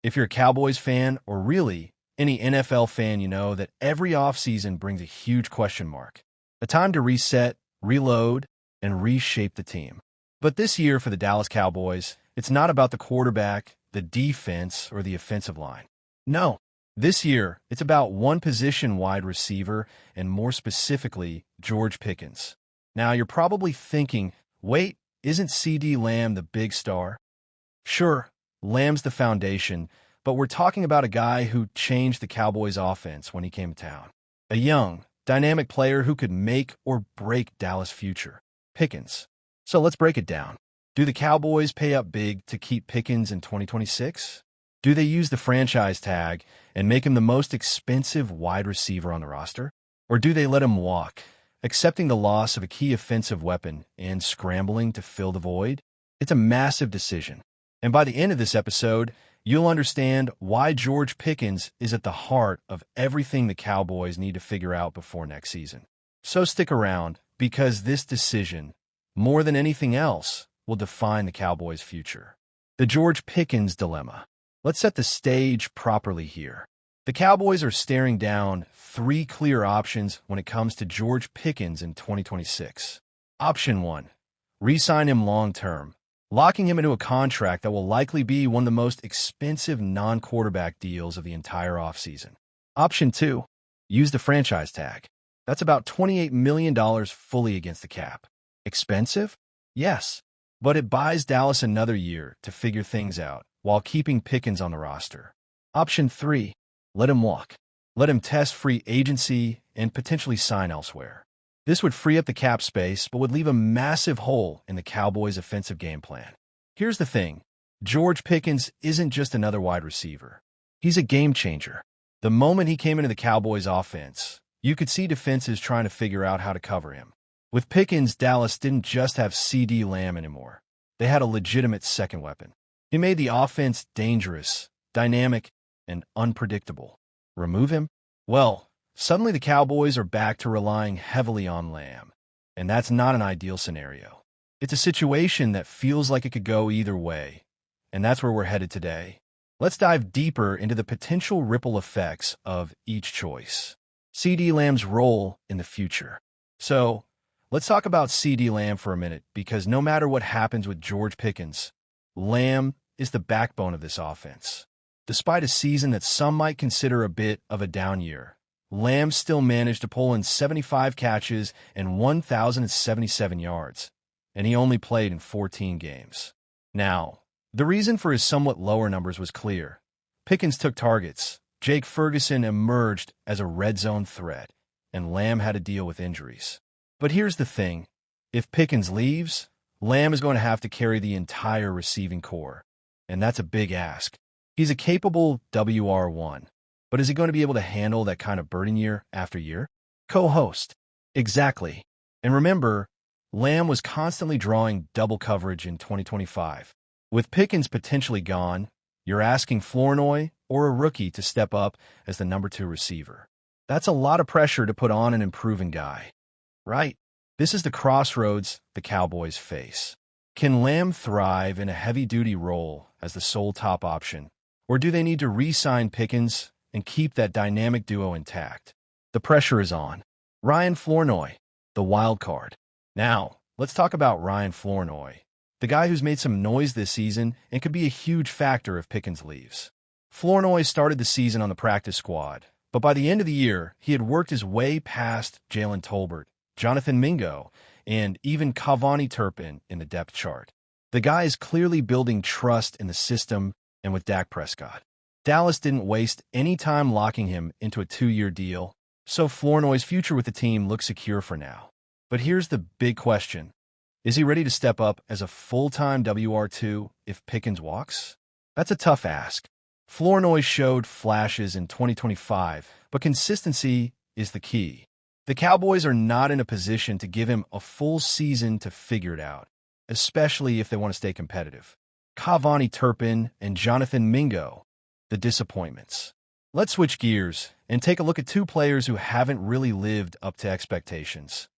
If you're a Cowboys fan, or really any NFL fan, you know that every offseason brings a huge question mark. A time to reset, reload, and reshape the team. But this year for the Dallas Cowboys, it's not about the quarterback, the defense, or the offensive line. No, this year it's about one position wide receiver, and more specifically, George Pickens. Now you're probably thinking, wait, isn't CD Lamb the big star? Sure, Lamb's the foundation, but we're talking about a guy who changed the Cowboys' offense when he came to town. A young, dynamic player who could make or break Dallas' future. Pickens. So let's break it down. Do the Cowboys pay up big to keep Pickens in 2026? Do they use the franchise tag and make him the most expensive wide receiver on the roster? Or do they let him walk, accepting the loss of a key offensive weapon and scrambling to fill the void? It's a massive decision. And by the end of this episode, you'll understand why George Pickens is at the heart of everything the Cowboys need to figure out before next season. So stick around, because this decision, more than anything else, will define the Cowboys' future. The George Pickens dilemma. Let's set the stage properly here. The Cowboys are staring down three clear options when it comes to George Pickens in 2026. Option 1. Re-sign him long-term, locking him into a contract that will likely be one of the most expensive non-quarterback deals of the entire offseason. Option 2. Use the franchise tag. That's about $28 million fully against the cap. Expensive? Yes, but it buys Dallas another year to figure things out while keeping Pickens on the roster. Option 3. Let him walk. Let him test free agency and potentially sign elsewhere. This would free up the cap space, but would leave a massive hole in the Cowboys' offensive game plan. Here's the thing. George Pickens isn't just another wide receiver. He's a game changer. The moment he came into the Cowboys' offense, you could see defenses trying to figure out how to cover him. With Pickens, Dallas didn't just have CD Lamb anymore. They had a legitimate second weapon. He made the offense dangerous, dynamic, and unpredictable. Remove him? Well, suddenly the Cowboys are back to relying heavily on Lamb. And that's not an ideal scenario. It's a situation that feels like it could go either way. And that's where we're headed today. Let's dive deeper into the potential ripple effects of each choice. CD Lamb's role in the future. So, let's talk about CD Lamb for a minute, because no matter what happens with George Pickens, Lamb is the backbone of this offense. Despite a season that some might consider a bit of a down year, Lamb still managed to pull in 75 catches and 1,077 yards, and he only played in 14 games. Now, the reason for his somewhat lower numbers was clear. Pickens took targets, Jake Ferguson emerged as a red zone threat, and Lamb had to deal with injuries. But here's the thing. If Pickens leaves, Lamb is going to have to carry the entire receiving core, and that's a big ask. He's a capable WR1, but is he going to be able to handle that kind of burden year after year? Co-host. Exactly. And remember, Lamb was constantly drawing double coverage in 2025. With Pickens potentially gone, you're asking Flournoy or a rookie to step up as the number 2 receiver. That's a lot of pressure to put on an improving guy. Right? This is the crossroads the Cowboys face. Can Lamb thrive in a heavy-duty role as the sole top option, or do they need to re-sign Pickens and keep that dynamic duo intact? The pressure is on. Ryan Flournoy, the wild card. Now, let's talk about Ryan Flournoy, the guy who's made some noise this season and could be a huge factor if Pickens leaves. Flournoy started the season on the practice squad, but by the end of the year, he had worked his way past Jalen Tolbert, Jonathan Mingo, and even Cavani Turpin in the depth chart. The guy is clearly building trust in the system and with Dak Prescott. Dallas didn't waste any time locking him into a 2-year deal, so Flournoy's future with the team looks secure for now. But here's the big question. Is he ready to step up as a full-time WR2 if Pickens walks? That's a tough ask. Flournoy showed flashes in 2025, but consistency is the key. The Cowboys are not in a position to give him a full season to figure it out, especially if they want to stay competitive. Cavani Turpin and Jonathan Mingo, the disappointments. Let's switch gears and take a look at 2 players who haven't really lived up to expectations.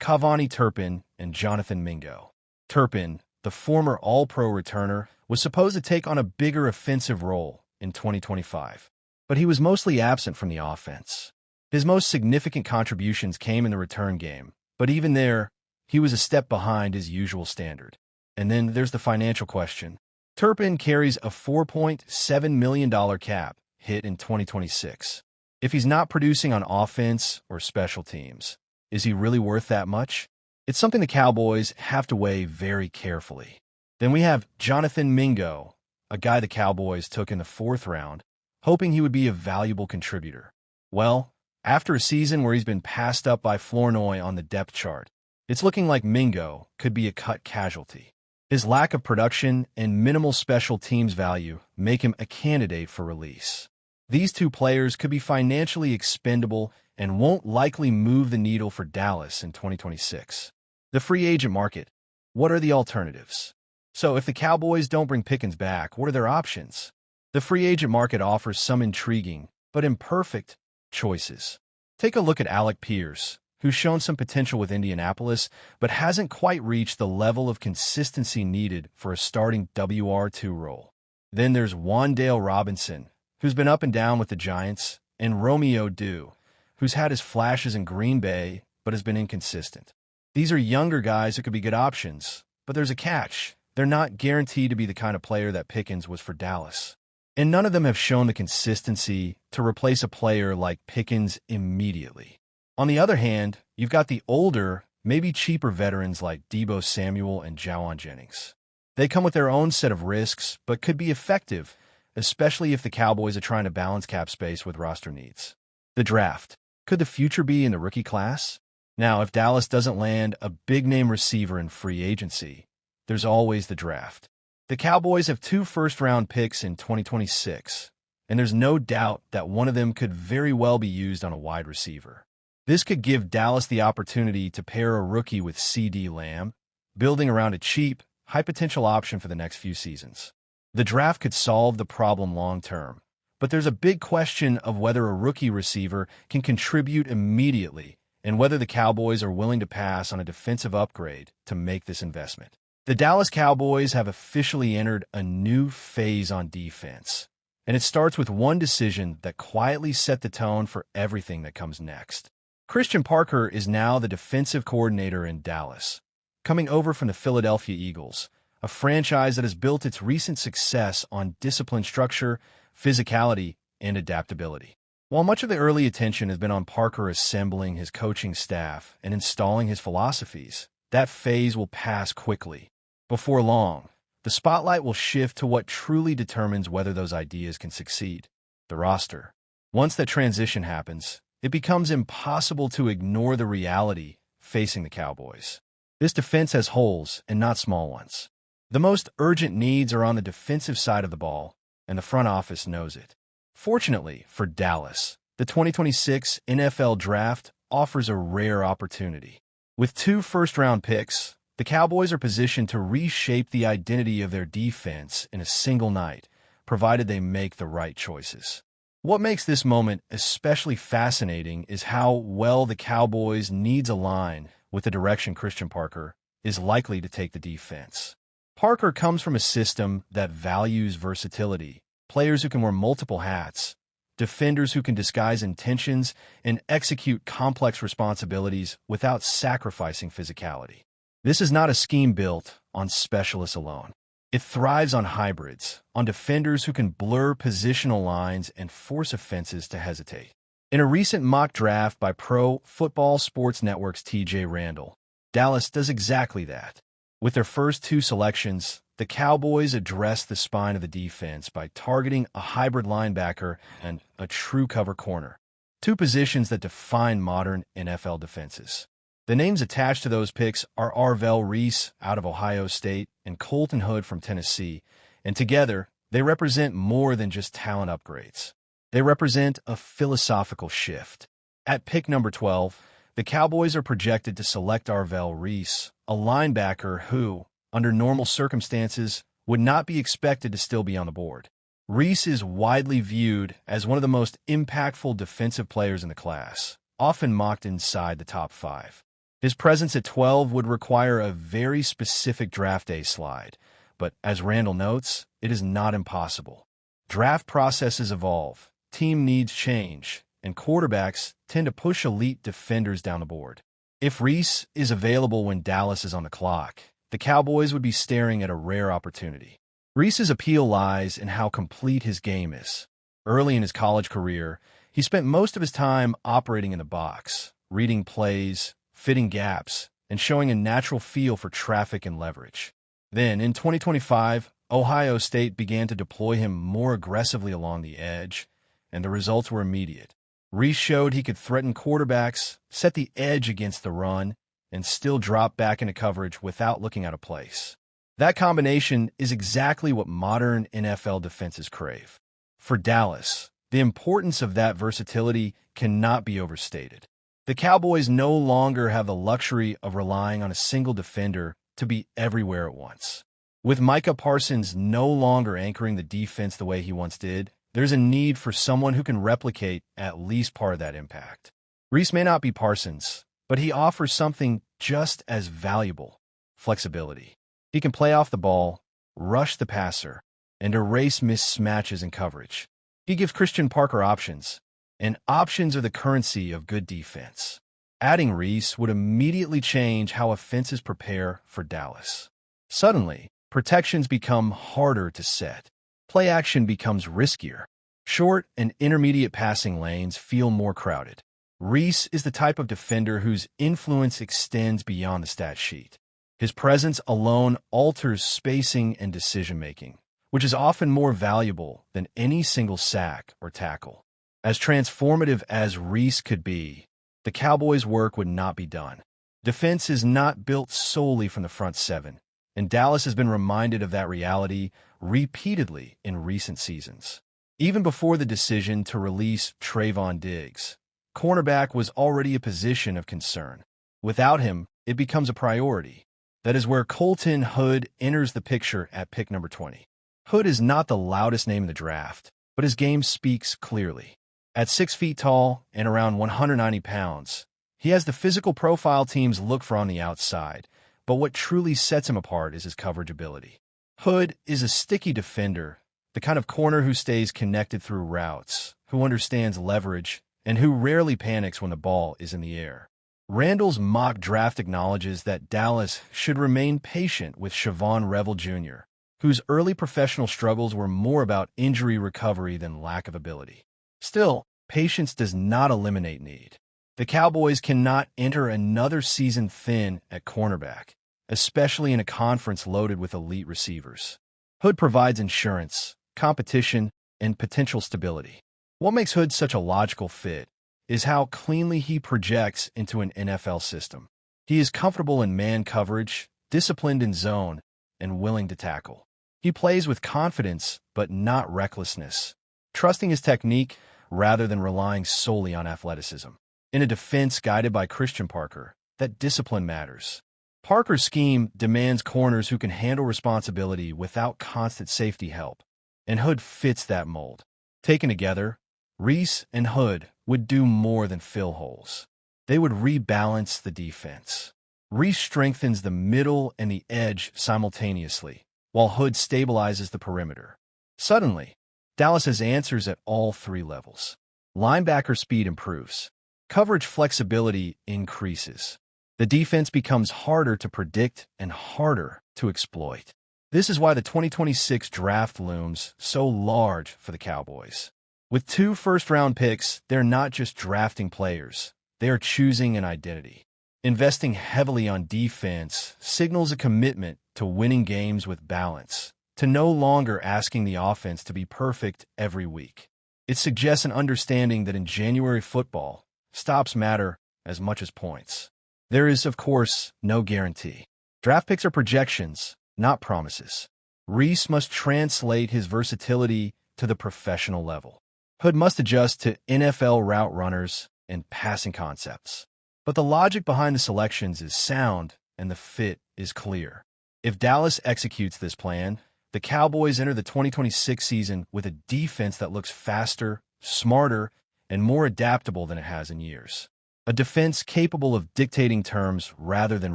Cavani Turpin and Jonathan Mingo. Turpin, the former All-Pro returner, was supposed to take on a bigger offensive role, in 2025. But he was mostly absent from the offense. His most significant contributions came in the return game, but even there, he was a step behind his usual standard. And then there's the financial question. Turpin carries a $4.7 million cap hit in 2026. If he's not producing on offense or special teams, is he really worth that much? It's something the Cowboys have to weigh very carefully. Then we have Jonathan Mingo, a guy the Cowboys took in the 4th round, hoping he would be a valuable contributor. Well, after a season where he's been passed up by Flournoy on the depth chart, it's looking like Mingo could be a cut casualty. His lack of production and minimal special teams value make him a candidate for release. These two players could be financially expendable and won't likely move the needle for Dallas in 2026. The free agent market. What are the alternatives? So if the Cowboys don't bring Pickens back, what are their options? The free agent market offers some intriguing, but imperfect, choices. Take a look at Alec Pierce, who's shown some potential with Indianapolis, but hasn't quite reached the level of consistency needed for a starting WR2 role. Then there's Wan'Dale Robinson, who's been up and down with the Giants, and Romeo Dew, who's had his flashes in Green Bay, but has been inconsistent. These are younger guys who could be good options, but there's a catch. They're not guaranteed to be the kind of player that Pickens was for Dallas. And none of them have shown the consistency to replace a player like Pickens immediately. On the other hand, you've got the older, maybe cheaper veterans like Deebo Samuel and Jawan Jennings. They come with their own set of risks, but could be effective, especially if the Cowboys are trying to balance cap space with roster needs. The draft. Could the future be in the rookie class? Now, if Dallas doesn't land a big-name receiver in free agency, there's always the draft. The Cowboys have 2 first-round picks in 2026, and there's no doubt that one of them could very well be used on a wide receiver. This could give Dallas the opportunity to pair a rookie with CeeDee Lamb, building around a cheap, high-potential option for the next few seasons. The draft could solve the problem long-term, but there's a big question of whether a rookie receiver can contribute immediately and whether the Cowboys are willing to pass on a defensive upgrade to make this investment. The Dallas Cowboys have officially entered a new phase on defense, and it starts with one decision that quietly set the tone for everything that comes next. Christian Parker is now the defensive coordinator in Dallas, coming over from the Philadelphia Eagles, a franchise that has built its recent success on discipline structure, physicality, and adaptability. While much of the early attention has been on Parker assembling his coaching staff and installing his philosophies, that phase will pass quickly. Before long, the spotlight will shift to what truly determines whether those ideas can succeed: the roster. Once that transition happens, it becomes impossible to ignore the reality facing the Cowboys. This defense has holes, and not small ones. The most urgent needs are on the defensive side of the ball, and the front office knows it. Fortunately for Dallas, the 2026 NFL Draft offers a rare opportunity. With 2 first-round picks, the Cowboys are positioned to reshape the identity of their defense in a single night, provided they make the right choices. What makes this moment especially fascinating is how well the Cowboys' needs align with the direction Christian Parker is likely to take the defense. Parker comes from a system that values versatility, players who can wear multiple hats, defenders who can disguise intentions and execute complex responsibilities without sacrificing physicality. This is not a scheme built on specialists alone. It thrives on hybrids, on defenders who can blur positional lines and force offenses to hesitate. In a recent mock draft by Pro Football Sports Network's TJ Randall, Dallas does exactly that. With their first 2 selections, the Cowboys address the spine of the defense by targeting a hybrid linebacker and a true cover corner, 2 positions that define modern NFL defenses. The names attached to those picks are Arvell Reese out of Ohio State and Colton Hood from Tennessee, and together they represent more than just talent upgrades. They represent a philosophical shift. At pick number 12, the Cowboys are projected to select Arvell Reese, a linebacker who, under normal circumstances, would not be expected to still be on the board. Reese is widely viewed as one of the most impactful defensive players in the class, often mocked inside the top 5. His presence at 12 would require a very specific draft day slide, but as Randall notes, it is not impossible. Draft processes evolve, team needs change, and quarterbacks tend to push elite defenders down the board. If Reese is available when Dallas is on the clock, the Cowboys would be staring at a rare opportunity. Reese's appeal lies in how complete his game is. Early in his college career, he spent most of his time operating in the box, reading plays, fitting gaps, and showing a natural feel for traffic and leverage. Then, in 2025, Ohio State began to deploy him more aggressively along the edge, and the results were immediate. Reese showed he could threaten quarterbacks, set the edge against the run, and still drop back into coverage without looking out of place. That combination is exactly what modern NFL defenses crave. For Dallas, the importance of that versatility cannot be overstated. The Cowboys no longer have the luxury of relying on a single defender to be everywhere at once. With Micah Parsons no longer anchoring the defense the way he once did, there's a need for someone who can replicate at least part of that impact. Reese may not be Parsons, but he offers something just as valuable: flexibility. He can play off the ball, rush the passer, and erase mismatches in coverage. He gives Christian Parker options, and options are the currency of good defense. Adding Reese would immediately change how offenses prepare for Dallas. Suddenly, protections become harder to set. Play action becomes riskier. Short and intermediate passing lanes feel more crowded. Reese is the type of defender whose influence extends beyond the stat sheet. His presence alone alters spacing and decision-making, which is often more valuable than any single sack or tackle. As transformative as Reese could be, the Cowboys' work would not be done. Defense is not built solely from the front seven, and Dallas has been reminded of that reality repeatedly in recent seasons. Even before the decision to release Trayvon Diggs, cornerback was already a position of concern. Without him, it becomes a priority. That is where Colton Hood enters the picture at pick number 20. Hood is not the loudest name in the draft, but his game speaks clearly. At 6 feet tall and around 190 pounds, he has the physical profile teams look for on the outside, but what truly sets him apart is his coverage ability. Hood is a sticky defender, the kind of corner who stays connected through routes, who understands leverage, and who rarely panics when the ball is in the air. Randall's mock draft acknowledges that Dallas should remain patient with Siobhan Revel Jr., whose early professional struggles were more about injury recovery than lack of ability. Still, patience does not eliminate need. The Cowboys cannot enter another season thin at cornerback, especially in a conference loaded with elite receivers. Hood provides insurance, competition, and potential stability. What makes Hood such a logical fit is how cleanly he projects into an NFL system. He is comfortable in man coverage, disciplined in zone, and willing to tackle. He plays with confidence, but not recklessness, trusting his technique rather than relying solely on athleticism. In a defense guided by Christian Parker, that discipline matters. Parker's scheme demands corners who can handle responsibility without constant safety help, and Hood fits that mold. Taken together, Reese and Hood would do more than fill holes. They would rebalance the defense. Reese strengthens the middle and the edge simultaneously, while Hood stabilizes the perimeter. Suddenly, Dallas has answers at all three levels. Linebacker speed improves. Coverage flexibility increases. The defense becomes harder to predict and harder to exploit. This is why the 2026 draft looms so large for the Cowboys. With 2 first-round picks, they're not just drafting players. They are choosing an identity. Investing heavily on defense signals a commitment to winning games with balance, to no longer asking the offense to be perfect every week. It suggests an understanding that in January football, stops matter as much as points. There is, of course, no guarantee. Draft picks are projections, not promises. Reese must translate his versatility to the professional level. Hood must adjust to NFL route runners and passing concepts. But the logic behind the selections is sound and the fit is clear. If Dallas executes this plan, the Cowboys enter the 2026 season with a defense that looks faster, smarter, and more adaptable than it has in years. A defense capable of dictating terms rather than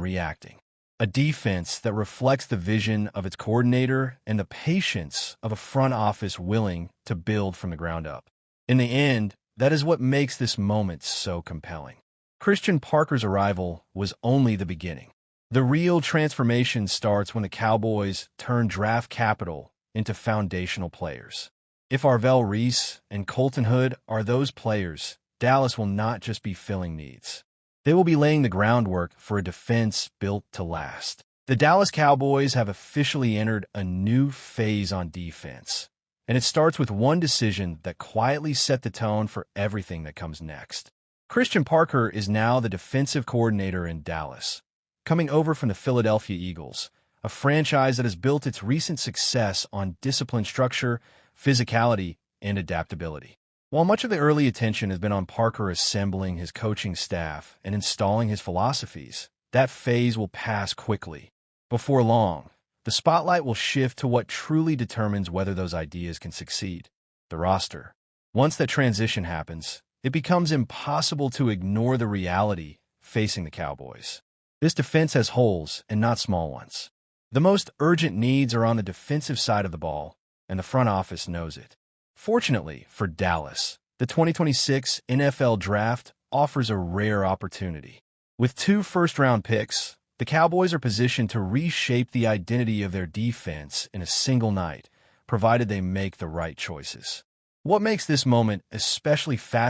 reacting. a defense that reflects the vision of its coordinator and the patience of a front office willing to build from the ground up. In the end, that is what makes this moment so compelling. Christian Parker's arrival was only the beginning. The real transformation starts when the Cowboys turn draft capital into foundational players. If Arvell Reese and Colton Hood are those players, Dallas will not just be filling needs. They will be laying the groundwork for a defense built to last. The Dallas Cowboys have officially entered a new phase on defense, and it starts with one decision that quietly set the tone for everything that comes next. Christian Parker is now the defensive coordinator in Dallas, coming over from the Philadelphia Eagles, a franchise that has built its recent success on disciplined structure, physicality, and adaptability. While much of the early attention has been on Parker assembling his coaching staff and installing his philosophies, that phase will pass quickly. Before long, the spotlight will shift to what truly determines whether those ideas can succeed: the roster. Once that transition happens, it becomes impossible to ignore the reality facing the Cowboys. This defense has holes, and not small ones. The most urgent needs are on the defensive side of the ball, and the front office knows it. Fortunately for Dallas, the 2026 NFL Draft offers a rare opportunity. With 2 first-round picks, the Cowboys are positioned to reshape the identity of their defense in a single night, provided they make the right choices. What makes this moment especially fascinating